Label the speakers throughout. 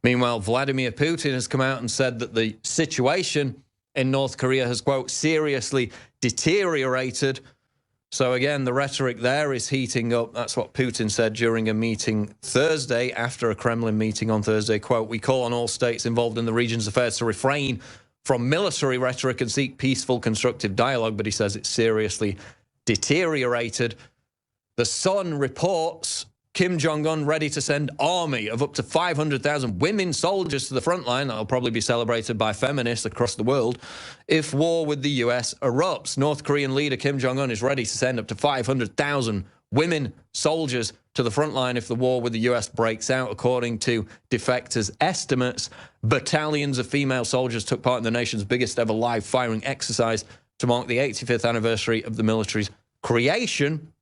Speaker 1: Meanwhile, Vladimir Putin has come out and said that the situation in North Korea has, quote, seriously deteriorated. So again, the rhetoric there is heating up. That's what Putin said during a meeting Thursday, after a Kremlin meeting on Thursday. Quote, we call on all states involved in the region's affairs to refrain from military rhetoric and seek peaceful, constructive dialogue. But he says it's seriously deteriorated. The Sun reports Kim Jong-un ready to send army of up to 500,000 women soldiers to the front line. That'll probably be celebrated by feminists across the world if war with the US erupts. North Korean leader Kim Jong-un is ready to send up to 500,000 women soldiers to the front line if the war with the US breaks out, according to defectors' estimates. Battalions of female soldiers took part in the nation's biggest ever live firing exercise to mark the 85th anniversary of the military's creation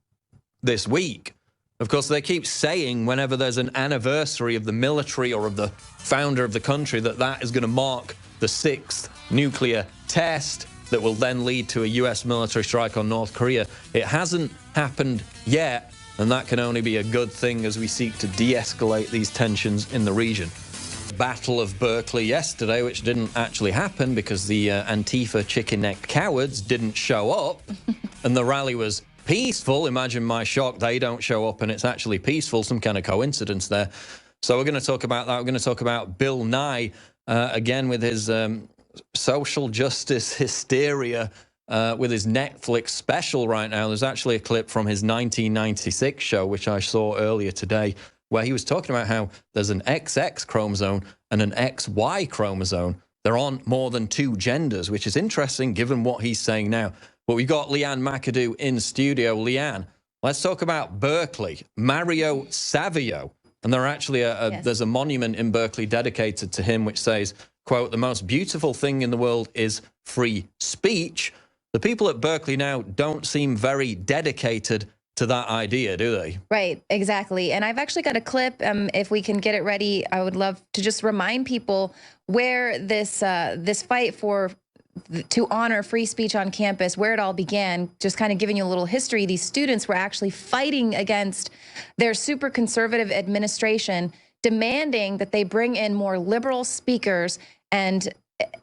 Speaker 1: this week. Of course, they keep saying whenever there's an anniversary of the military or of the founder of the country that that is going to mark the 6th nuclear test that will then lead to a US military strike on North Korea. It hasn't happened yet, and that can only be a good thing as we seek to de-escalate these tensions in the region. Battle of Berkeley yesterday, which didn't actually happen because the Antifa chicken-necked cowards didn't show up, and the rally was peaceful. Imagine my shock. They don't show up and it's actually peaceful. Some kind of coincidence there. So we're going to talk about that. We're going to talk about Bill Nye, again, with his social justice hysteria with his Netflix special right now. There's actually a clip from his 1996 show, which I saw earlier today, where he was talking about how there's an XX chromosome and an XY chromosome. There aren't more than 2 genders, which is interesting given what he's saying now. But we've got Leanne McAdoo in studio. Leanne, let's talk about Berkeley. Mario Savio. And there actually yes, there's a monument in Berkeley dedicated to him, which says, quote, the most beautiful thing in the world is free speech. The people at Berkeley now don't seem very dedicated to that idea, do they? Right, exactly. And I've actually got a clip. If we can get it ready, I would love to just remind people where this this fight to honor free speech on campus, where it all began, just kind of giving you a little history. These students were actually fighting against their super conservative administration, demanding that they bring in more liberal speakers. And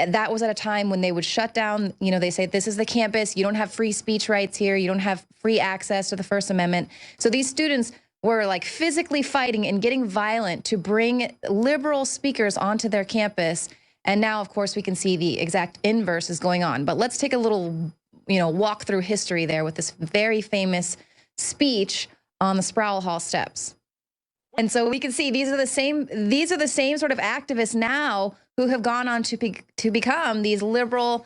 Speaker 1: that was at a time when they would shut down, you know, they say, this is the campus, you don't have free speech rights here, you don't have free access to the First Amendment. So these students were like physically fighting and getting violent to bring liberal speakers onto their campus. And now, of course, we can see the exact inverse is going on. But let's take a little, walk through history there with this very famous speech on the Sproul Hall steps. And so we can see these are the same sort of activists now who have gone on to become these liberal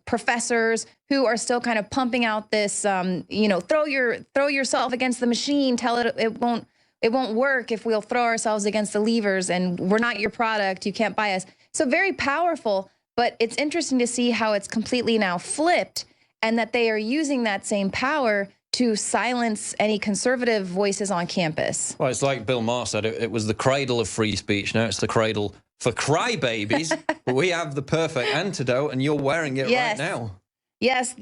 Speaker 1: professors who are still kind of pumping out this, throw yourself against the machine, tell it it won't work if we'll throw ourselves against the levers, and we're not your product, you can't buy us. So very powerful, but it's interesting to see how it's completely now flipped, and that they are using that same power to silence any conservative voices on campus. Well, it's like Bill Maher said, it was the cradle of free speech. Now it's the cradle for crybabies. But we have the perfect antidote, and you're wearing it right now. Yes,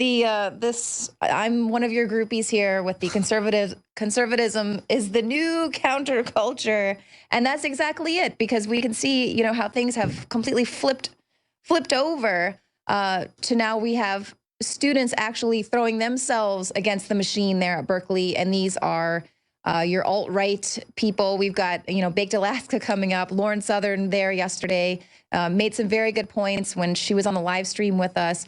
Speaker 1: I'm one of your groupies here with the conservatism is the new counterculture, and that's exactly it, because we can see, how things have completely flipped over to now we have students actually throwing themselves against the machine there at Berkeley, and these are your alt-right people. We've got, Baked Alaska coming up. Lauren Southern there yesterday made some very good points when she was on the live stream with us.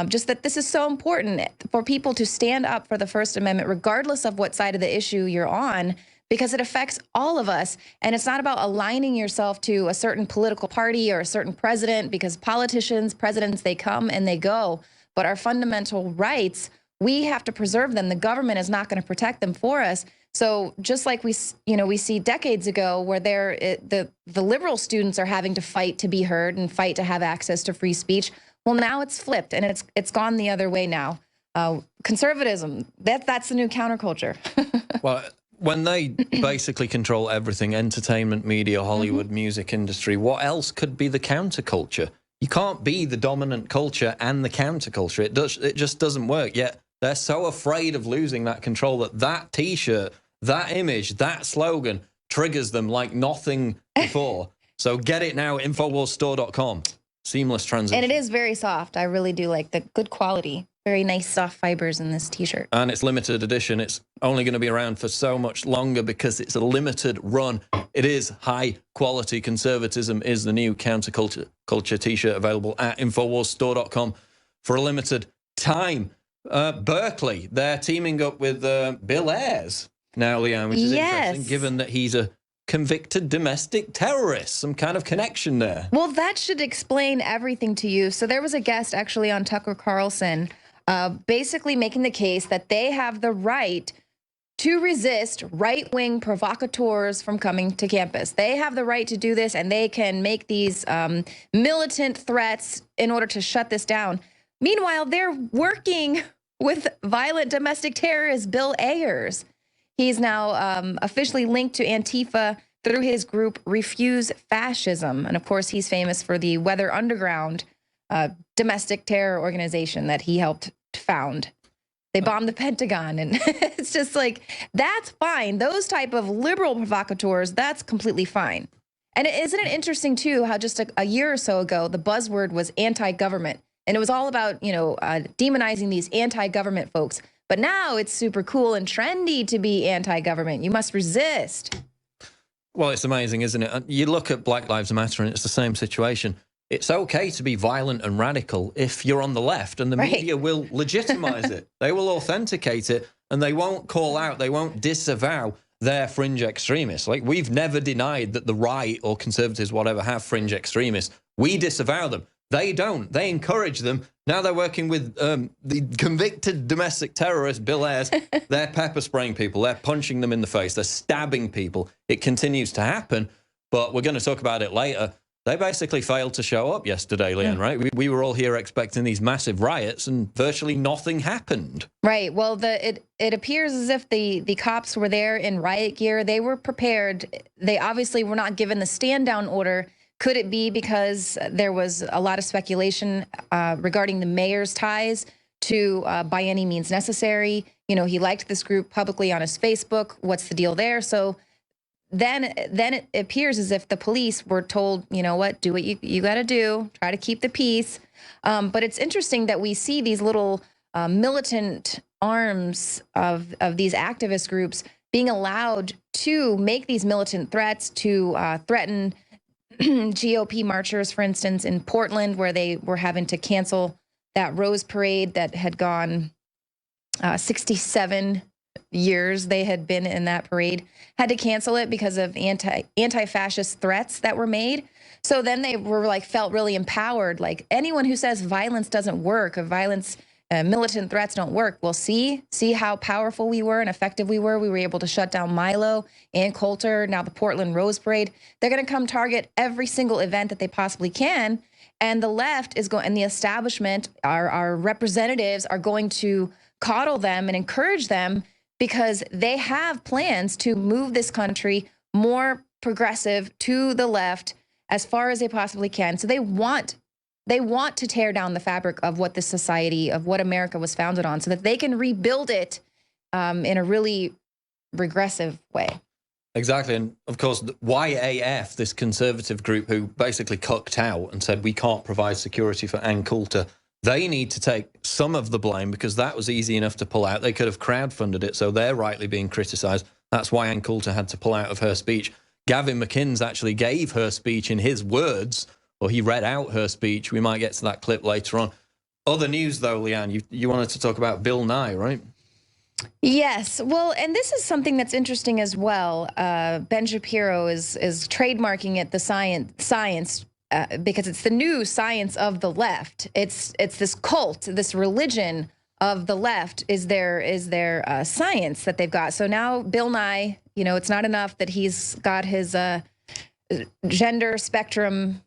Speaker 1: Just that this is so important for people to stand up for the First Amendment, regardless of what side of the issue you're on, because it affects all of us. And it's not about aligning yourself to a certain political party or a certain president, because politicians, presidents, they come and they go. But our fundamental rights, we have to preserve them. The government is not going to protect them for us. So just like we see decades ago where the liberal students are having to fight to be heard and fight to have access to free speech. Well, now it's flipped, and it's gone the other way now. Conservatism, that's the new counterculture. Well, when they basically control everything, entertainment, media, Hollywood, music industry, what else could be the counterculture? You can't be the dominant culture and the counterculture. It just doesn't work. Yet they're so afraid of losing that control that T-shirt, that image, that slogan triggers them like nothing before. So get it now at InfoWarsStore.com. Seamless transition.
Speaker 2: And it is very soft. I really do like the good quality. Very nice soft fibers in this t-shirt.
Speaker 1: And it's limited edition. It's only going to be around for so much longer because it's a limited run. It is high quality. Conservatism is the new counterculture t-shirt available at InfoWarsStore.com for a limited time. Berkeley, they're teaming up with Bill Ayers now, Leanne, which is interesting, given that he's a convicted domestic terrorist. Some kind of connection there.
Speaker 2: Well, that should explain everything to you. So there was a guest actually on Tucker Carlson basically making the case that they have the right to resist right-wing provocateurs from coming to campus. They have the right to do this, and they can make these militant threats in order to shut this down. Meanwhile, they're working with violent domestic terrorist Bill Ayers. He's now officially linked to Antifa through his group Refuse Fascism. And of course, he's famous for the Weather Underground domestic terror organization that he helped found. They bombed the Pentagon, and it's just like, that's fine. Those type of liberal provocateurs, that's completely fine. And isn't it interesting, too, how just a year or so ago, the buzzword was anti-government. And it was all about, you know, demonizing these anti-government folks. But now it's super cool and trendy to be anti-government. You must resist.
Speaker 1: Well, it's amazing, isn't it? You look at Black Lives Matter, and it's the same situation. It's okay to be violent and radical if you're on the left, and the media will legitimize it. They will authenticate it, and they won't call out, they won't disavow their fringe extremists. Like, we've never denied that the right or conservatives, whatever, have fringe extremists. We disavow them. They don't. They encourage them. Now they're working with the convicted domestic terrorist, Bill Ayers. They're pepper spraying people. They're punching them in the face. They're stabbing people. It continues to happen, but we're going to talk about it later. They basically failed to show up yesterday, Leanne, right? We were all here expecting these massive riots, and virtually nothing happened.
Speaker 2: Right. Well, it appears as if the cops were there in riot gear. They were prepared. They obviously were not given the stand-down order. Could it be because there was a lot of speculation regarding the mayor's ties to By Any Means Necessary? You know, he liked this group publicly on his Facebook. What's the deal there? So then it appears as if the police were told, you know what, do what you got to do, try to keep the peace. But it's interesting that we see these little militant arms of these activist groups being allowed to make these militant threats, to threaten GOP marchers, for instance, in Portland, where they were having to cancel that Rose Parade that had gone 67 years they had been in that parade, had to cancel it because of anti-fascist threats that were made. So then they were like, felt really empowered. Like, anyone who says violence doesn't work, or violence, militant threats don't work, well, see how powerful we were and effective we were. We were able to shut down Milo and Coulter, now the Portland Rose Parade. They're going to come target every single event that they possibly can. And the left is going, and the establishment, our representatives are going to coddle them and encourage them, because they have plans to move this country more progressive to the left as far as they possibly can. So they want to tear down the fabric of what this society, of what America was founded on, so that they can rebuild it in a really regressive way.
Speaker 1: Exactly. And of course, the YAF, this conservative group who basically cucked out and said we can't provide security for Ann Coulter, they need to take some of the blame, because that was easy enough to pull out. They could have crowdfunded it, so they're rightly being criticized. That's why Ann Coulter had to pull out of her speech. Gavin McInnes actually gave her speech in his words, or he read out her speech. We might get to that clip later on. Other news, though, Leanne, you wanted to talk about Bill Nye, right?
Speaker 2: Yes. Well, and this is something that's interesting as well. Ben Shapiro is trademarking it, the science, because it's the new science of the left. It's this cult, this religion of the left is their science that they've got. So now Bill Nye, you know, it's not enough that he's got his gender spectrum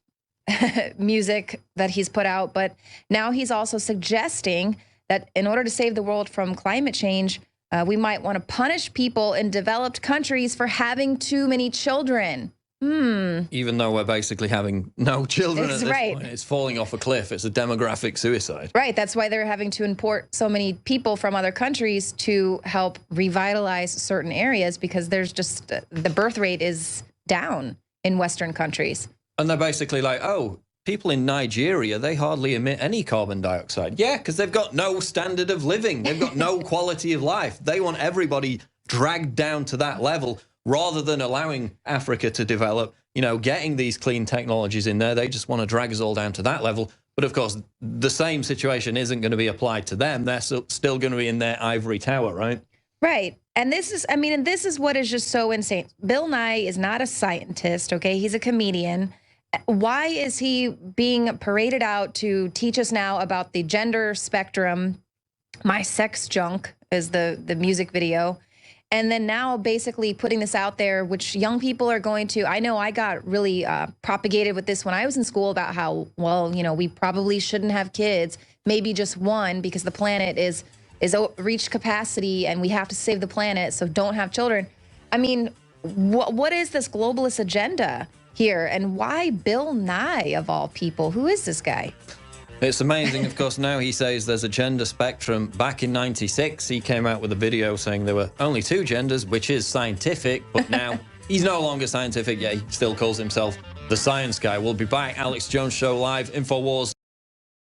Speaker 2: music that he's put out, but now he's also suggesting that in order to save the world from climate change, we might want to punish people in developed countries for having too many children.
Speaker 1: Even though we're basically having no children at this point. It's falling off a cliff. It's a demographic suicide.
Speaker 2: Right. That's why they're having to import so many people from other countries to help revitalize certain areas, because there's just the birth rate is down in Western countries.
Speaker 1: And they're basically like, oh, people in Nigeria, they hardly emit any carbon dioxide. Yeah, because they've got no standard of living. They've got no quality of life. They want everybody dragged down to that level rather than allowing Africa to develop, you know, getting these clean technologies in there. They just want to drag us all down to that level. But of course, the same situation isn't going to be applied to them. They're still going to be in their ivory tower, right?
Speaker 2: Right. And this is, I mean, and this is what is just so insane. Bill Nye is not a scientist, okay? He's a comedian. Why is he being paraded out to teach us now about the gender spectrum? My Sex Junk is the music video. And then now basically putting this out there, which young people are going to, I know I got really propagated with this when I was in school about how, well, you know, we probably shouldn't have kids, maybe just one, because the planet is reached capacity and we have to save the planet, so don't have children. I mean, what is this globalist agenda here, and why Bill Nye of all people? Who is this guy?
Speaker 1: It's amazing. Of course, now he says there's a gender spectrum. Back in '96, he came out with a video saying there were only two genders, which is scientific, but now he's no longer scientific, yet he still calls himself the science guy. We'll be back. Alex Jones Show live, InfoWars.